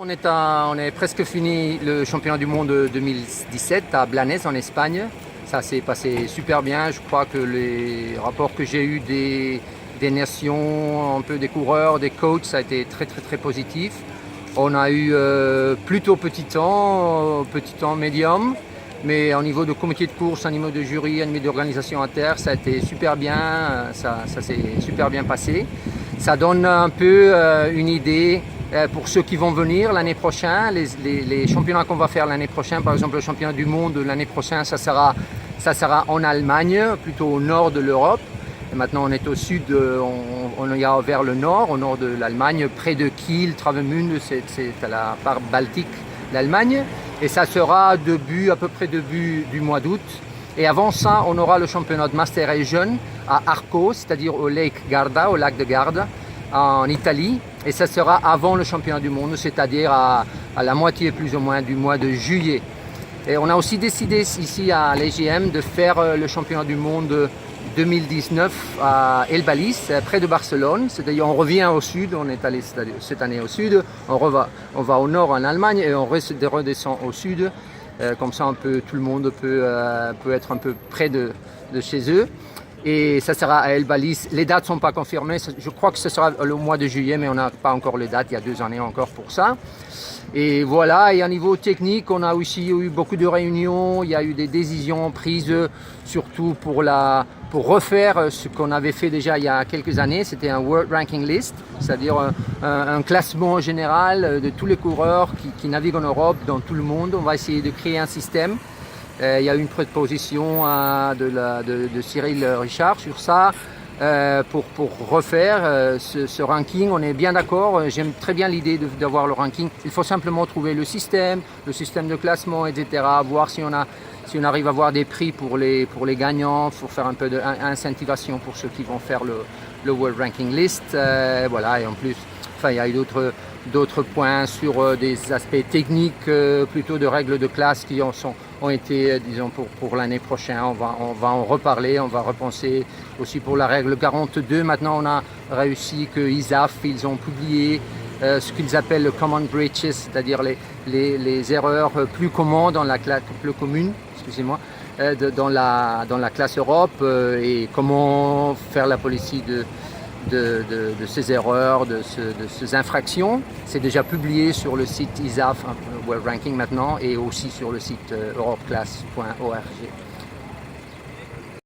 On est presque fini le championnat du monde 2017 à Blanes en Espagne. Ça s'est passé super bien. Je crois que les rapports que j'ai eus des nations, un peu des coureurs, des coachs, ça a été très positif. On a eu plutôt petit temps médium, mais au niveau de comité de course, au niveau de jury, au niveau d'organisation inter, ça a été super bien, ça s'est super bien passé. Ça donne un peu une idée pour ceux qui vont venir l'année prochaine, les championnats qu'on va faire l'année prochaine, par exemple le championnat du monde l'année prochaine, ça sera en Allemagne, plutôt au nord de l'Europe. Et maintenant on est au sud, on y a vers le nord, au nord de l'Allemagne, près de Kiel, Travemünde, c'est à la part baltique de l'Allemagne. Et ça sera à peu près début du mois d'août. Et avant ça, on aura le championnat de Master et Jeune à Arco, c'est-à-dire au lac de Garda, en Italie. Et ça sera avant le championnat du monde, c'est-à-dire à la moitié plus ou moins du mois de juillet. Et on a aussi décidé ici à l'EGM de faire le championnat du monde 2019 à El Balis, près de Barcelone. C'est-à-dire on revient au sud, on est allé cette année au sud, on va au nord en Allemagne et on redescend au sud. Comme ça tout le monde peut être un peu près de chez eux. Et ça sera à El Balis. Les dates ne sont pas confirmées. Je crois que ce sera le mois de juillet, mais on n'a pas encore les dates. Il y a 2 années encore pour ça. Et voilà, et à niveau technique, on a aussi eu beaucoup de réunions. Il y a eu des décisions prises, surtout pour refaire ce qu'on avait fait déjà il y a quelques années. C'était un World Ranking List, c'est-à-dire un classement général de tous les coureurs qui naviguent en Europe, dans tout le monde. On va essayer de créer un système. Il y a eu une proposition de Cyril Richard sur ça pour refaire ce ranking. On est bien d'accord, j'aime très bien l'idée d'avoir le ranking. Il faut simplement trouver le système de classement, etc. Voir si on arrive à avoir des prix pour les gagnants, pour faire un peu d'incentivation pour ceux qui vont faire le World Ranking List. Voilà, et en plus, il y a eu d'autres points sur des aspects techniques, plutôt de règles de classe qui ont été, disons, pour l'année prochaine. On va en reparler, on va repenser aussi pour la règle 42. Maintenant, on a réussi que ISAF, ils ont publié ce qu'ils appellent le Common Breaches, c'est-à-dire les erreurs plus communes dans la classe, plus communes, excusez-moi, dans la classe Europe et comment faire la policy de ces erreurs, de ces infractions. C'est déjà publié sur le site ISAF, World Ranking maintenant, et aussi sur le site europeclass.org.